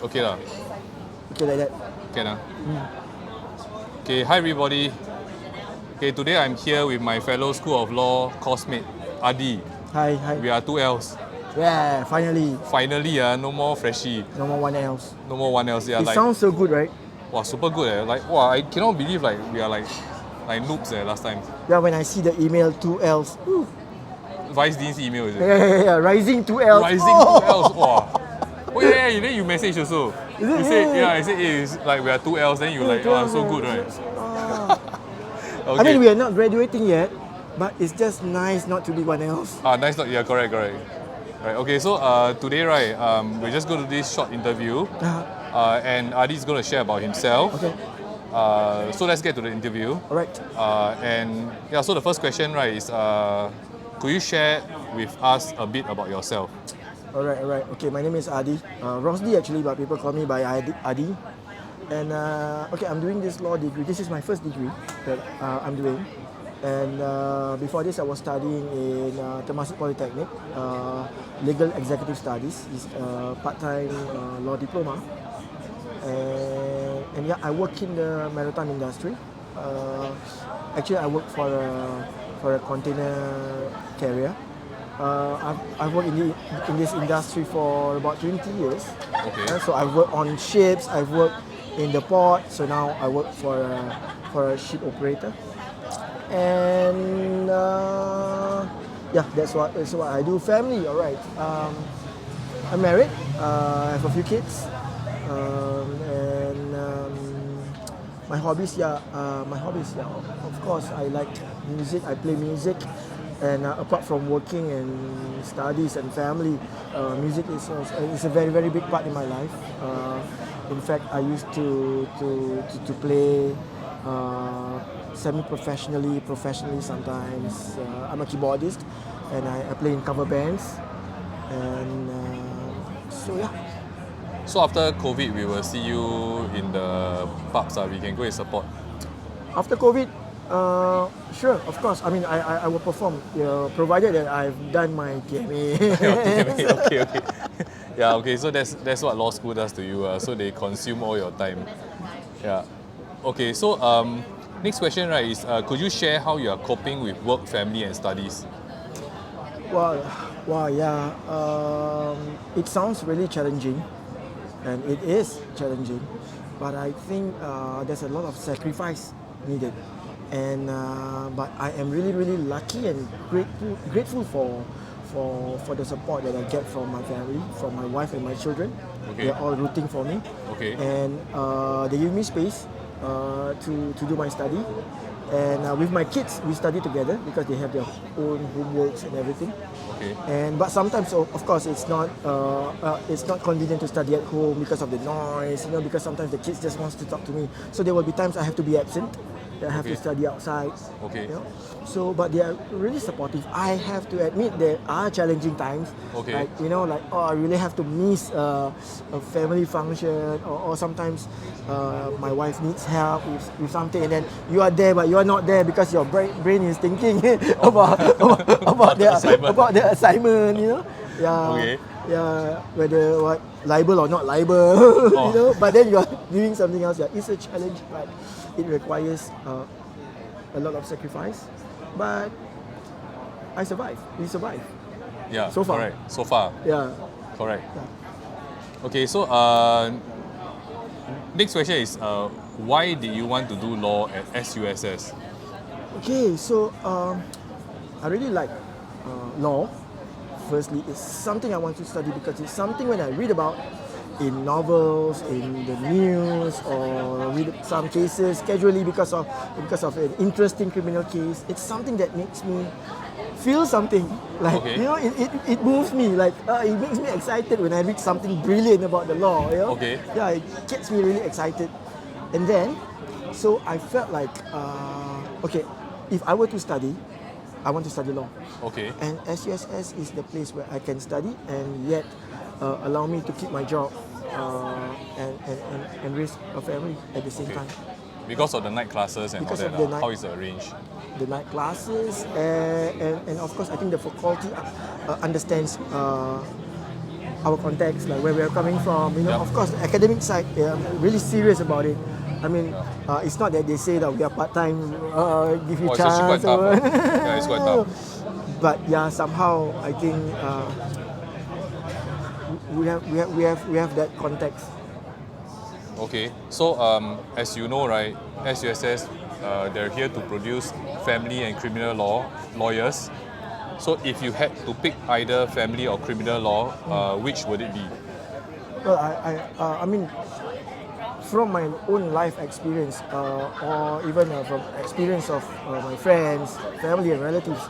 Okay lah. Okay, like that. Can ah. Okay, hi everybody. Okay, today I'm here with my fellow School of Law course mate, Adi. Hi. We are 2Ls. Yeah, finally. Finally, no more freshie. No more one else. No more 1Ls. Yeah, It sounds so good, right? wow, super good. Like, wow, I cannot believe like we are like noobs last time. Yeah, when I see the email 2Ls. Ooh. Vice Dean's email, is it? Yeah. Rising 2Ls. Rising 2Ls. Wow. Oh yeah, then you message also. Is it? You said, Yeah. I said, hey, it's like we are 2Ls, then you like, oh, so good, right? Okay. I mean, we are not graduating yet, but it's just nice not to be one else. Nice, yeah, correct. Right, okay, so today, right, we're just going to do this short interview, and Adi's going to share about himself. Okay. So let's get to the interview. All right. And yeah, so the first question, right, is could you share with us a bit about yourself? All right. Okay, my name is Adi. Rosdee actually, but people call me by Adi. And okay, I'm doing this law degree. This is my first degree that I'm doing. And before this, I was studying in Temasek Polytechnic, Legal Executive Studies. It's part-time law diploma. And yeah, I work in the maritime industry. Actually, I work for a container carrier. I've worked in this industry for about 20 years. Okay. So I've worked on ships. I've worked in the port. So now I work for a ship operator. And yeah, that's what I do. Family, all right. I'm married. I have a few kids. And my hobbies, of course, I like music. I play music. And apart from working and studies and family, music is a very, very big part in my life. In fact, I used to play semi-professionally, professionally sometimes. I'm a keyboardist, and I play in cover bands. And so yeah. So after COVID, we will see you in the pubs. We can go and support. After COVID, sure, of course. I mean, I will perform, provided that I've done my TMA. Okay. Yeah, okay. So that's what law school does to you. So they consume all your time. Yeah. Okay. So next question, right, is could you share how you are coping with work, family, and studies? Wow, yeah. It sounds really challenging, and it is challenging. But I think there's a lot of sacrifice needed. And but I am really, really lucky and grateful for the support that I get from my family, from my wife and my children. Okay. They're all rooting for me. Okay. And they give me space to do my study. And with my kids, we study together because they have their own homeworks and everything. Okay. But sometimes, of course, it's not convenient to study at home because of the noise. Because sometimes the kids just wants to talk to me. So there will be times I have to be absent. I have to study outside. Okay. So, but they are really supportive. I have to admit there are challenging times. Okay. Like I really have to miss a family function, or sometimes my wife needs help with something, and then you are there, but you are not there because your brain is thinking about the assignment. Yeah. Okay. Yeah, whether libel or not libel, But then you are doing something else. Yeah, it's a challenge, but it requires a lot of sacrifice. But I survive. We survive. Yeah. So far. Correct. So far. Yeah. Correct. Yeah. Okay. So next question is why did you want to do law at SUSS? Okay, so I really like law. Firstly, it's something I want to study because it's something when I read about in novels, in the news, or read some cases casually because of an interesting criminal case. It's something that makes me feel something. Like it moves me. Like it makes me excited when I read something brilliant about the law. Okay. Yeah, it gets me really excited. And then, so I felt like okay, if I were to study, I want to study law. Okay. And SUSS is the place where I can study and yet allow me to keep my job and raise a family at the same time. Because of the night classes and Because all of that, the how is it arranged? The night classes and of course I think the faculty understands our context, like where we are coming from. You know, Yep. of course, the academic side, yeah, I'm really serious about it. I mean, it's not that they say that we are part time, give you Oh, it's actually chance. quite tough. or- Yeah, it's quite tough. But yeah, somehow I think we have that context. Okay, so as you know, right, SUSS, they're here to produce family and criminal lawyers. So if you had to pick either family or criminal law, which would it be? Well, I mean, from my own life experience, or even from experience of my friends, family, and relatives,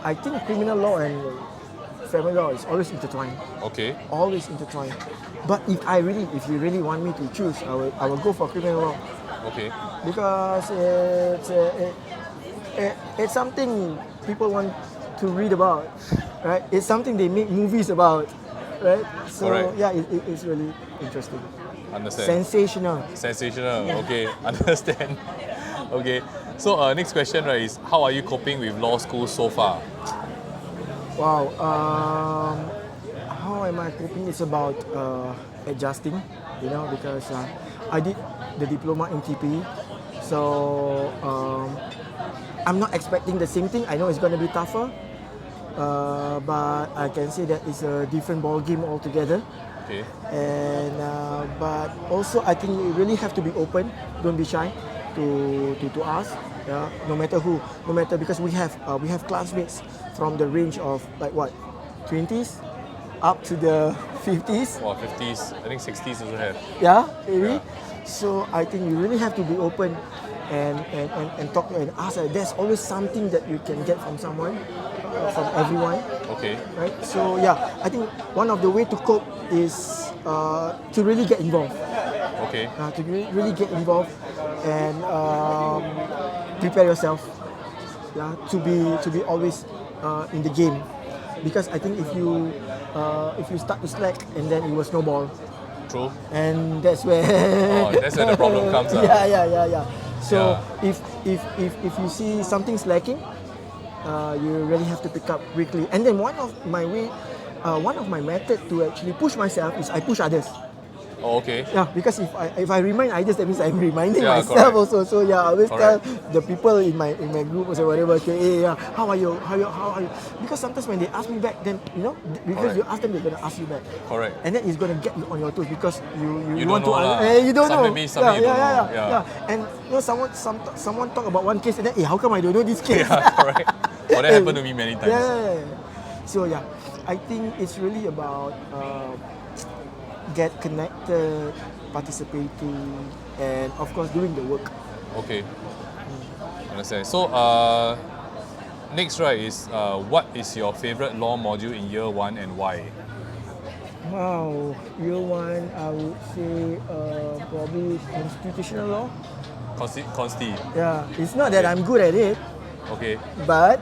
I think criminal law and family law is always intertwined. Okay, Always intertwined. But if you really want me to choose, I will go for criminal law okay, because it's something people want to read about, right? It's something they make movies about, right? So Correct. yeah, it's really interesting, understand. sensational. Sensational. Okay, understand. Okay, so next question, right, is how are you coping with law school so far? Wow. How am I coping? It's about adjusting, you know, because I did the diploma in TP, so I'm not expecting the same thing. I know it's going to be tougher, but I can say that it's a different ball game altogether. Okay, And but also I think you really have to be open. Don't be shy to ask. Yeah, no matter who, no matter because we have classmates from the range of like what, 20s up to the 50s. well, 50s, I think 60s also have. Yeah, maybe. Yeah. So I think you really have to be open and talk and ask. There's always something that you can get from someone, from everyone. Okay, Right? So yeah, I think one of the way to cope is to really get involved. okay, Really get involved and prepare yourself. Yeah, to be always in the game, because I think if you start to slack and then it will snowball, true. and that's where Oh, that's where the problem comes. yeah. So Yeah. if you see something slacking, you really have to pick up quickly. And then one of my method to actually push myself is I push others. Oh, okay. Yeah, because if I remind others, that means I'm reminding Yeah, myself correct. also. So yeah, I always Correct. tell the people in my group or whatever, okay, hey, yeah, how are you? How are you? Because sometimes when they ask me back, then because Correct. you ask them, they're gonna ask you back. Correct. And then it's gonna get you on your toes because you You want don't to know lah. you don't Some know. maybe, some you don't know. Yeah. And someone talk about one case and then how come I don't know this case? Yeah, correct. Oh, that happened to me many times. Yeah. So yeah, I think it's really about get connected, participating, and of course doing the work. Okay. Understand. So, next, right, is what is your favorite law module in year 1 and why? Wow, year one, I would say probably constitutional law. Consti. Yeah, it's not that I'm good at it, Okay. but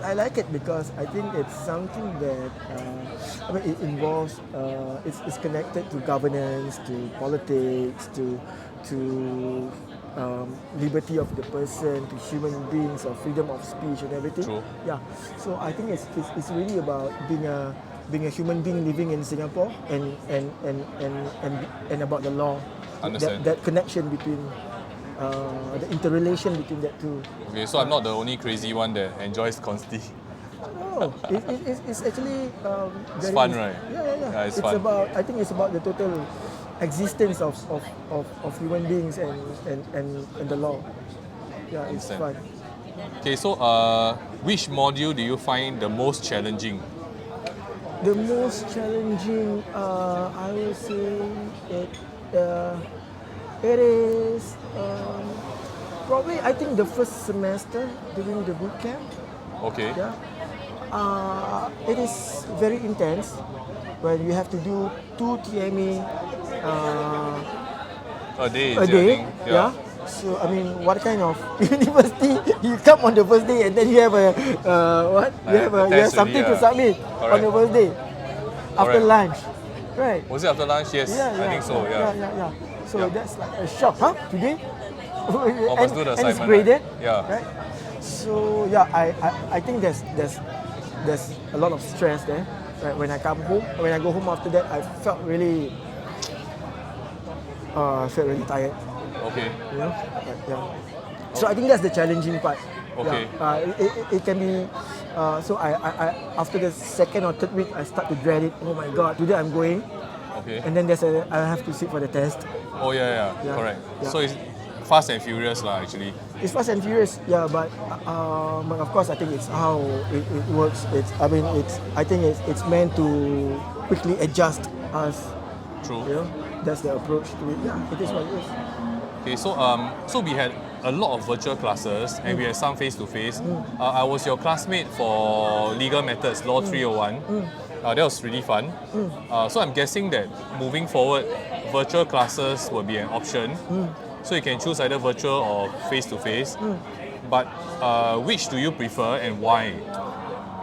I like it because I think it's something that it involves it's connected to governance, to politics, to liberty of the person, to human beings, or freedom of speech and everything. True. Yeah, so I think it's really about being a human being living in Singapore and about the law. Understand. That connection between the interrelation between that two. Okay, so I'm not the only crazy one that enjoys Consti. No, it's actually very fun, right? Yeah. Yeah, it's it's fun. about, I think it's about the total existence of human beings and the law. Yeah, it's Understand. fun. Okay, so which module do you find the most challenging? The most challenging, I would say, it is probably, I think, the first semester during the boot camp. Okay. Yeah. It is very intense when you have to do 2 TMA A day. a is it, I day. think? Yeah. So I mean, what kind of university you come on the first day and then you have a what? You have test something already, to submit on Correct. the first day after Correct. lunch, right? Was it after lunch? Yes, Yeah, I think so. Yeah. So Yeah. that's like a shock, huh? Today? must do the and it's assignment, graded, right? Yeah. right? So yeah, I think there's a lot of stress there. Right, when I come home, when I go home after that, I felt really tired. Okay. You know, yeah. So I think that's the challenging part. Okay. Yeah. It can be. So I after the second or third week, I start to dread it. Oh my God, today I'm going, Okay. and then I have to sit for the test. Oh yeah, Yeah. correct. Yeah. So it's fast and furious lah actually. It's fast and furious, yeah, but of course I think it's how it works. I think it's meant to quickly adjust us. True. You know, that's the approach to it. Yeah, it is what it is. Okay, so we had a lot of virtual classes and we had some face to face. I was your classmate for legal methods law 301. That was really fun. So I'm guessing that moving forward, virtual classes will be an option. So you can choose either virtual or face to face. But which do you prefer and why?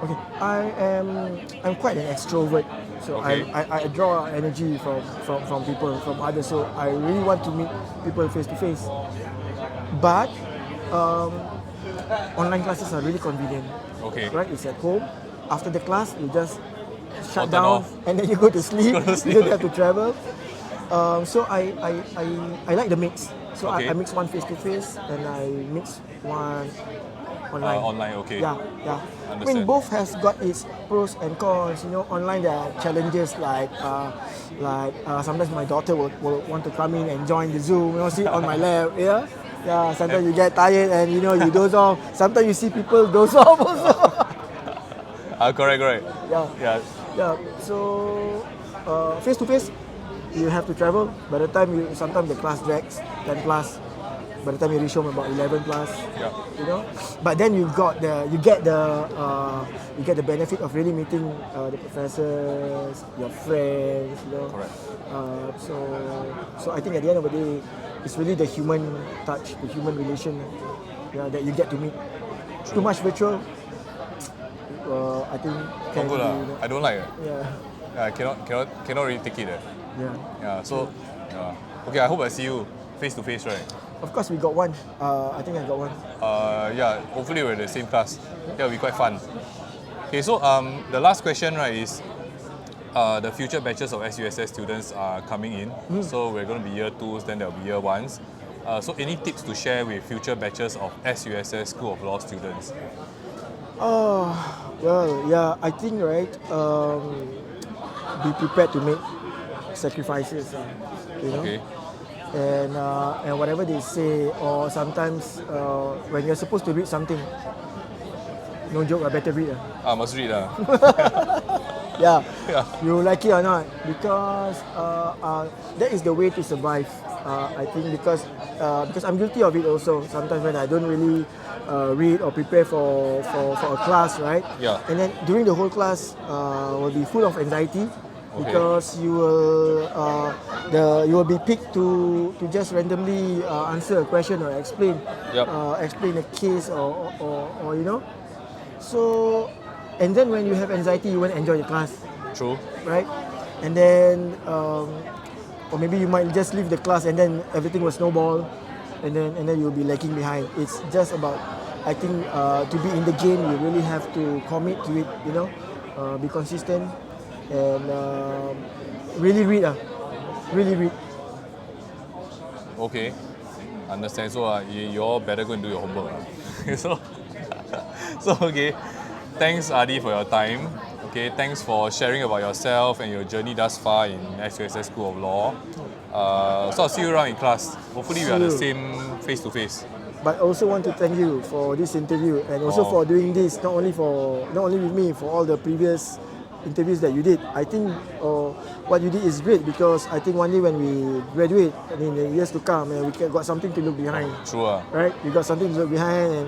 Okay, I'm quite an extrovert, so Okay. I draw energy from people, from others. So I really want to meet people face to face. But online classes are really convenient. Okay. Right, it's at home. After the class, you just shut turn down off. and then you go to sleep. Go to sleep. You don't have to travel. So I like the mix. So Okay. I mix one face to face and I mix one online. Online, okay. Yeah. I Understand. mean, both has got its pros and cons. You know, online there are challenges like sometimes my daughter will want to come in and join the Zoom. You know, sit on my lap. Yeah. Yeah. Sometimes you get tired and you doze off. Sometimes you see people doze off also. Correct. Yeah. Yeah. So face to face, you have to travel. By the time sometimes the class drags 10 plus. By the time you reach home about 11 plus. Yeah. You know, but then you get the benefit of really meeting the professors, your friends. You know. Correct. So I think at the end of the day, it's really the human touch, the human relation, that you get to meet. Too much virtual, I think Not can good be. lah. I don't like it. Yeah. I cannot really take it. Yeah. So, okay, I hope I see you face to face, right? Of course, we got one. I think I got one. Hopefully we're in the same class. That'll be quite fun. Okay, so the last question, right, is the future batches of SUSS students are coming in. So we're going to be year 2s, then there'll be year 1s. So any tips to share with future batches of SUSS School of Law students? Well, yeah, I think, right, be prepared to make sacrifices, you know. Okay. And whatever they say, or sometimes when you're supposed to read something, no joke, I better read. Must read. Yeah. Yeah. You like it or not, because that is the way to survive. I think because I'm guilty of it also. Sometimes when I don't really read or prepare for a class, right? Yeah. And then during the whole class will be full of anxiety. Okay. Because you will be picked to just randomly answer a question or explain explain a case or you know. So and then when you have anxiety, you won't enjoy the class. True. Right? And then or maybe you might just leave the class and then everything will snowball, and then you'll be lagging behind. It's just about, I think, to be in the game, you really have to commit to it. You know, be consistent and really read. Really read. Okay, understand. So you all better go and do your homework. So okay. Thanks, Adi, for your time. Okay, thanks for sharing about yourself and your journey thus far in SUSS School of Law. So I'll see you around in class. Hopefully we are the same face to face. But I also want to thank you for this interview and also for doing this, not only with me, for all the previous interviews that you did. I think what you did is great, because I think one day when we graduate, and in the years to come, we got something to look behind. True. Right? We got something to look behind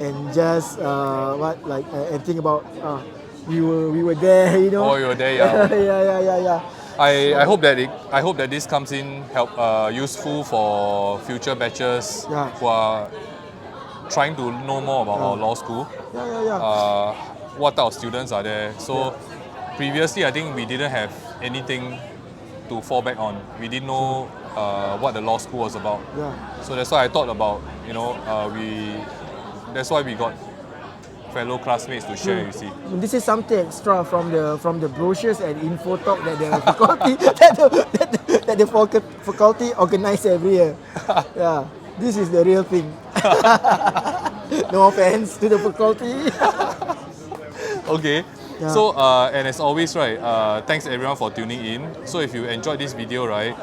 and just and think about we were there, you know. Oh, you were there, yeah. yeah. I hope that this comes in useful for future batches who are trying to know more about our law school. Yeah. What type of students are there? So previously, I think we didn't have anything to fall back on. We didn't know what the law school was about. Yeah. So that's why I thought about, that's why we got fellow classmates to share, you see. This is something extra from the brochures and info talk that the faculty that the faculty organize every year. Yeah, this is the real thing. No offense to the faculty. Okay. Yeah. So and as always, right, thanks everyone for tuning in. So if you enjoyed this video, right,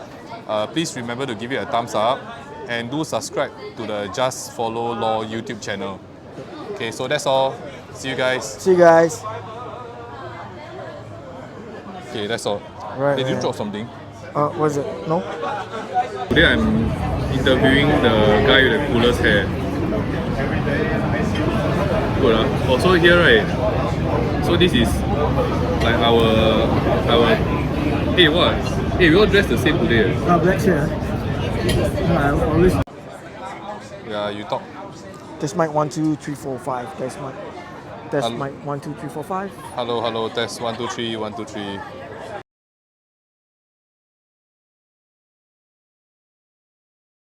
please remember to give it a thumbs up and do subscribe to the Just Follow Law YouTube channel. Okay, so that's all. See you guys. See you guys. Okay, that's all. Right, Did you right. drop something? What is it? No? Today I'm interviewing the guy with the coolest hair. Good, huh? Also here, right? So this is like our hey, what? Hey, we all dressed the same today. Black shirt. I always. Yeah, you talk. Test mic 1 2 3 4 5. Test mic. Test mic 1 2 3 4 5. Hello, hello. Test 1 2 3 1 2 3.